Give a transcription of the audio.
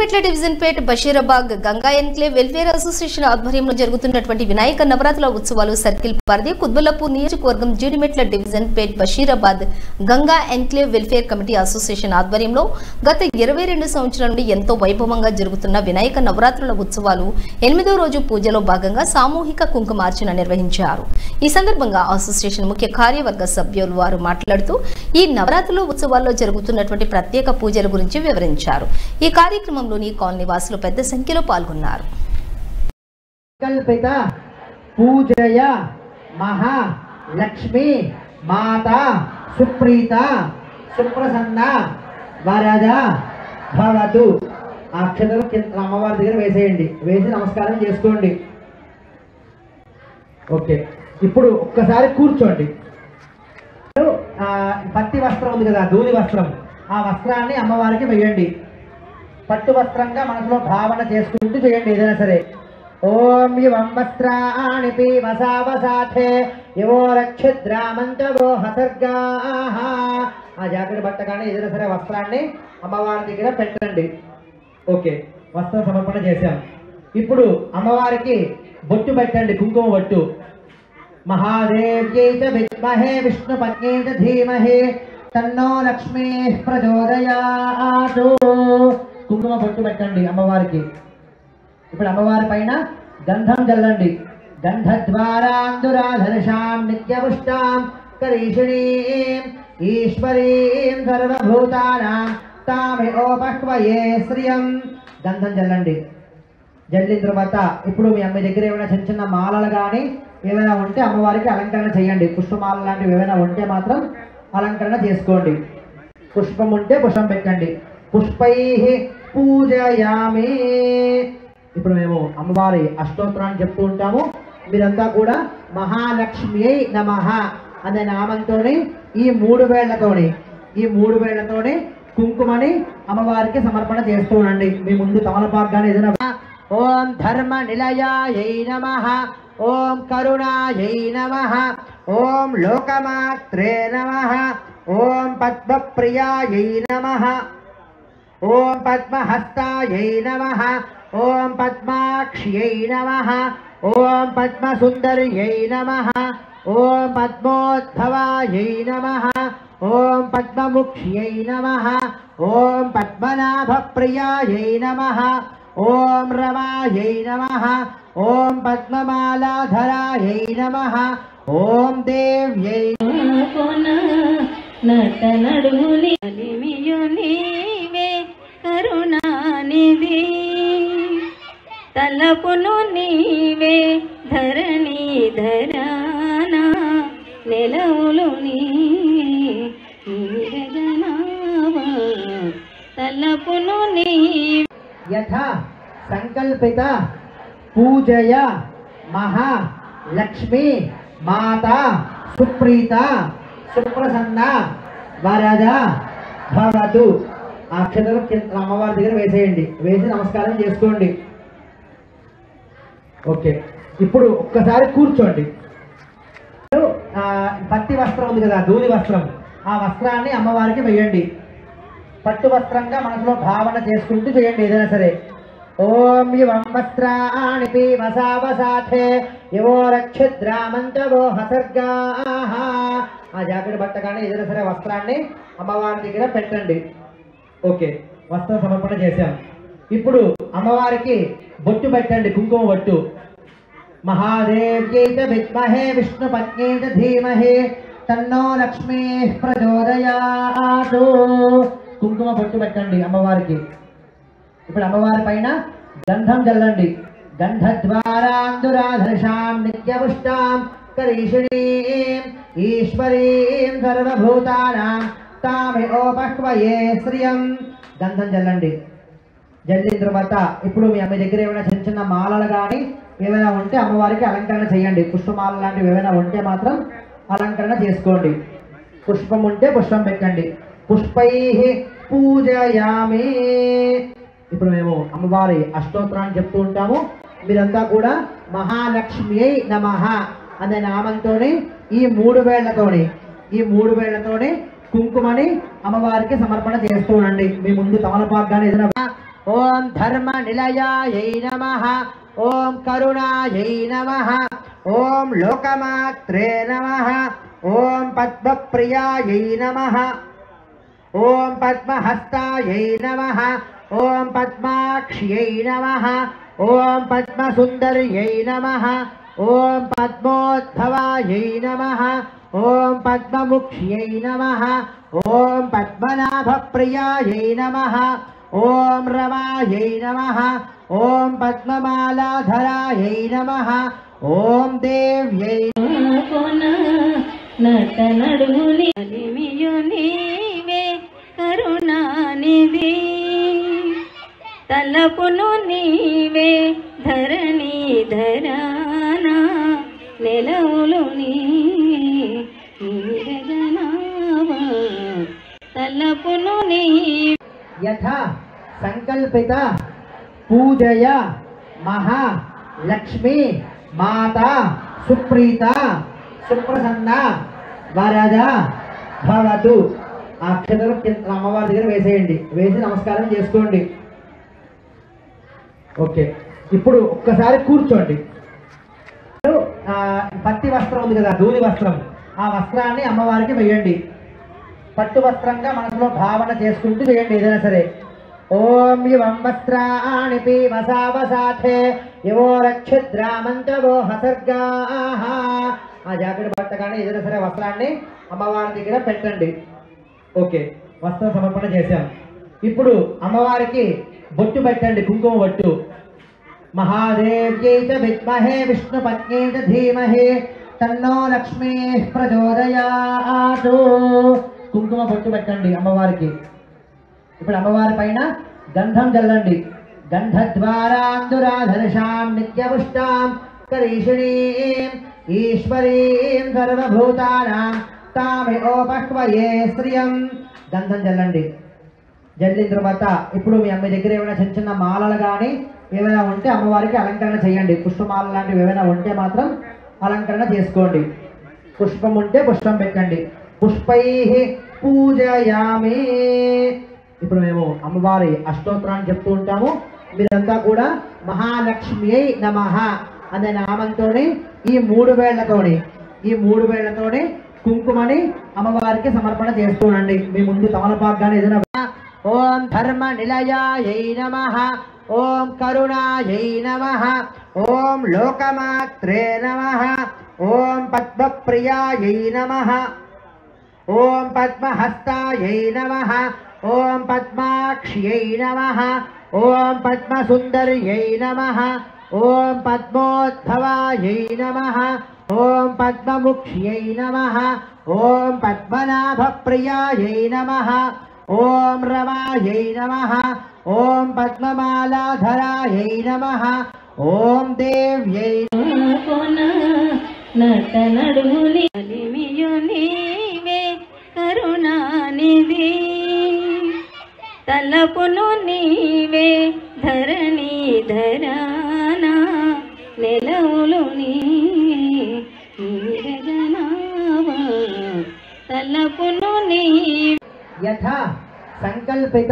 మెట్ల division Pet Basheerabad Ganga enclave welfare association ఆధ్వర్యంలో జరుగుతున్నటువంటి వినాయక నవరాత్రుల ఉత్సవాలు సర్కిల్ పరిధి కుత్బుల్లాపూర్ నియోజకవర్గం Jeedimetla division Pet Basheerabad Ganga enclave welfare committee association ఆధ్వర్యంలో గత 22 సంవత్సరాల నుండి ఎంతో వైభవంగా జరుగుతున్న వినాయక నవరాత్రుల ఉత్సవాలు 8వ రోజు పూజలో భాగంగా సామూహిక కుంకుమార్చన నిర్వహించారు। ఈ సందర్భంగా అసోసియేషన్ ముఖ్య కార్యవర్గ సభ్యులు వారు మాట్లాడుతూ ఈ నవరాత్రుల ఉత్సవాల్లో జరుగుతున్నటువంటి ప్రత్యేక పూజల గురించి వివరించారు। ఈ కార్యక్రమంలోని కాలనీ వాసులు పెద్ద సంఖ్యలో పాల్గొన్నారు। కల్పిత పూజయ మహా లక్ష్మి మాతా సుప్రీత సుప్రసన్న వరద భవతు అక్షతలు అమ్మవారి దగ్గర వేసేయండి, వేసి నమస్కారం చేసుకోండి। ఓకే, ఇప్పుడు ఒక్కసారి కూర్చోండి। పత్తి వస్త్రం ఉంది కదా, దూది వస్త్రం, ఆ వస్త్రాన్ని అమ్మవారికి వేయండి। పట్టు వస్త్రంగా మనసులో భావన చేసుకుంటూ చేయండి ఏదైనా సరే। ఓం యువం వస్త్రాణి పీవసావసాథే యువో రక్షిద్రామంతవో హసర్గాః। ఆ జాకెట్ బట్ట కానీ ఏదైనా సరే వస్త్రాన్ని అమ్మవారి దగ్గర పెట్టండి। ఓకే, వస్త్ర సమర్పణ చేశాం। ఇప్పుడు అమ్మవారికి బొట్టు పెట్టండి, కుంకుమ బొట్టు। మహాదేవ్యై చ విద్మహే విష్ణుపత్న్యై చ ధీమహి తన్నో లక్ష్మీ ప్రచోదయాత్। కుంకుమ బొట్టు పెట్టండి అమ్మవారికి। ఇప్పుడు అమ్మవారి పైన గంధం జల్లండి। గంధద్వారాందురాధర్షాం నిత్యపుష్టాం కరీషిణీం ఈశ్వరీం సర్వభూతానాం తామిఓపహ్వయే శ్రియం। గంధం జల్లండి। జల్లిన తర్వాత ఇప్పుడు మీ అమ్మ దగ్గర ఏమైనా చిన్న చిన్న మాలలు కానీ ఏమైనా ఉంటే అమ్మవారికి అలంకరణ చేయండి। పుష్పమాల లాంటివి ఏమైనా ఉంటే మాత్రం అలంకరణ చేసుకోండి। పుష్పం ఉంటే పుష్పం పెట్టండి। పుష్పై పూజయామి। ఇప్పుడు మేము అమ్మవారి అష్టోత్తరాన్ని చెప్తూ ఉంటాము, మీరంతా కూడా మహాలక్ష్మ్యై నమః అనే నామంతోని ఈ మూడు వేళ్లతోని కుంకుమని అమ్మవారికి సమర్పణ చేస్తూ ఉండండి। మీ ముందు తమలపాకు కానీ ఏదైనా ఓం ధర్మ నిలయాయై నమః, ఓం కరుణాయై నమః, ఓం లోకమాత్రే నమః, ఓం పద్మప్రియాయై నమః, ఓం పద్మహస్తాయై నమః, ఓం పద్మాక్ష్యై నమః, ఓం పద్మసుందర్యై నమః, ఓం పద్మోద్భవాయై నమః, ఓం పద్మముక్ష్యై నమః, ఓం పద్మనాభప్రియాయై నమః, ఓం రమాయై నమః, ఓం పద్మమాలాధరాయై నమః, ఓం దేవ్యై నటనడుములి నీవే కరుణానిధి తలపును నీవే ధరణి ధరాన నెలవులు నీరగనావా తలపును నీ యథా సంకల్పిత పూజయ మహా లక్ష్మి మాతా సుప్రీత సుప్రసన్న వరద భవతు అక్షతలు అమ్మవారి దగ్గర వేసేయండి, వేసి నమస్కారం చేసుకోండి। ఓకే, ఇప్పుడు ఒక్కసారి కూర్చోండి। పత్తి వస్త్రం ఉంది కదా, దూది వస్త్రం, ఆ వస్త్రాన్ని అమ్మవారికి వేయండి। పట్టు వస్త్రంగా మనసులో భావన చేసుకుంటూ చేయండి ఏదైనా సరే। ఓం యువం వస్త్రాణి పీవసావసాథే యువో రక్షిద్రామంతవో హసర్గాః। ఆ జాకెట్ బట్ట కానీ ఏదైనా సరే వస్త్రాన్ని అమ్మవారి దగ్గర పెట్టండి। ఓకే, వస్త్ర సమర్పణ చేశాం। ఇప్పుడు అమ్మవారికి బొట్టు పెట్టండి, కుంకుమ బొట్టు। మహాదేవ్యై చ విద్మహే విష్ణుపత్న్యై చ ధీమహి తన్నో లక్ష్మీ ప్రచోదయాత్। కుంకుమ బొట్టు పెట్టండి అమ్మవారికి। ఇప్పుడు అమ్మవారి పైన గంధం జల్లండి। గంధద్వారాందురాధర్షాం నిత్యపుష్టాం కరీషిణీం ఈశ్వరీం సర్వభూతానాం తామిఓపహ్వయే శ్రియం। గంధం జల్లండి। జల్లిన తర్వాత ఇప్పుడు మీ అమ్మ దగ్గర ఏమైనా చిన్న చిన్న మాలలు కానీ ఏమైనా ఉంటే అమ్మవారికి అలంకరణ చేయండి। పుష్పమాల లాంటివి ఏమైనా ఉంటే మాత్రం అలంకరణ చేసుకోండి। పుష్పం ఉంటే పుష్పం పెట్టండి। పుష్పై పూజయామి। ఇప్పుడు మేము అమ్మవారి అష్టోత్తరాన్ని చెప్తూ ఉంటాము, మీరంతా కూడా మహాలక్ష్మ్యై నమః అనే నామంతోని ఈ మూడు వేళ్లతోని కుంకుమని అమ్మవారికి సమర్పణ చేస్తూ ఉండండి। మీ ముందు తమలపాకు కానీ ఏదైనా ఓం ధర్మ నిలయాయై నమః ఓం కరుణాయై నమః ఓం లోకమాత్రే నమః ఓం పద్మప్రియాయై నమః ఓం పద్మహస్తాయై నమః ఓం పద్మాక్ష్యై నమః ఓం పద్మసుందర్యై నమః ఓం పద్మోద్భవాయై నమః ఓం పద్మముఖ్యై నమః ఓం పద్మనాభప్రియాయై నమః ఓం రమాయై నమః ఓం పద్మమాలాధరాయై నమః ఓం దేవ్యై నట నడుములి అలిమియు నీవే కరుణానిధి తలపును నీవే ధరణి ధరానా నెలవులు నీరగనావా తలపును నీ యథా సంకల్పిత పూజయ మహా లక్ష్మీ మాతా సుప్రీత సుప్రసన్న వరద భవతు. ఆ అక్షతలు అమ్మవారి దగ్గర వేసేయండి, వేసి నమస్కారం చేసుకోండి. ఓకే, ఇప్పుడు ఒక్కసారి కూర్చోండి. పత్తి వస్త్రం ఉంది కదా, దూది వస్త్రం, ఆ వస్త్రాన్ని అమ్మవారికి వేయండి. పట్టు వస్త్రంగా మనసులో భావన చేసుకుంటూ చేయండి ఏదైనా సరే. ఓం యువం వస్త్రాణి పీవసావసాథే యువో రక్షిద్రామంతవో హసర్గాః. ఆ జాకెట్ బట్ట కానీ ఏదైనా సరే వస్త్రాన్ని అమ్మవారి దగ్గర పెట్టండి. ఓకే, వస్త్ర సమర్పణ చేశాం. ఇప్పుడు అమ్మవారికి బొట్టు పెట్టండి, కుంకుమ బొట్టు. మహాదేవ్యై చ విద్మహే విష్ణుపత్న్యై చ ధీమహి తన్నో లక్ష్మీ ప్రచోదయాతు. కుంకుమ బొట్టు పెట్టండి అమ్మవారికి. ఇప్పుడు అమ్మవారి పైన గంధం చల్లండి. గంధద్వారాందురాధర్షాం నిత్యపుష్టాం కరీషిణీం ఈశ్వరీం సర్వభూతానాం తామిఓపహ్వయే శ్రియం. గంధం చల్లండి. జల్లిన తర్వాత ఇప్పుడు మీ అమ్మ దగ్గర ఏమైనా చిన్న చిన్న మాలలు కానీ ఏమైనా ఉంటే అమ్మవారికి అలంకరణ చేయండి. పుష్పమాల లాంటివి ఏమైనా ఉంటే మాత్రం అలంకరణ చేసుకోండి. పుష్పం ఉంటే పుష్పం పెట్టండి. పుష్పై పూజయామి. ఇప్పుడు మేము అమ్మవారి అష్టోత్తరాన్ని చెప్తూ ఉంటాము. మీరంతా కూడా మహాలక్ష్మ్యై నమః అనే నామంతోని ఈ మూడు వేళ్లతోని కుంకుమని అమ్మవారికి సమర్పణ చేస్తూనండి. మీ ముందు తమలపాకు కానీ ఏదైనా. ఓం ధర్మ నిలయాయై నమః ఓం కరుణాయై నమః ఓం లోకమాత్రే నమః ఓం పద్మప్రియాయై నమః ఓం పద్మహస్తాయై నమః ఓం పద్మాక్ష్యై నమః ఓం పద్మసుందర్యై నమః ఓం పద్మోద్భవాయై నమః ఓం పద్మముఖ్యై నమః ఓం పద్మనాభప్రియాయై నమః ఓం రమాయై నమః ఓం పద్మమాలాధరాయై నమః ఓం దేవ్యై నట నడుములి అలిమియు నీవే కరుణానిధి తలపును నీవే ధరణి ధరానా నెలవులు నీరగనావా తలపును నీ యథా సంకల్పిత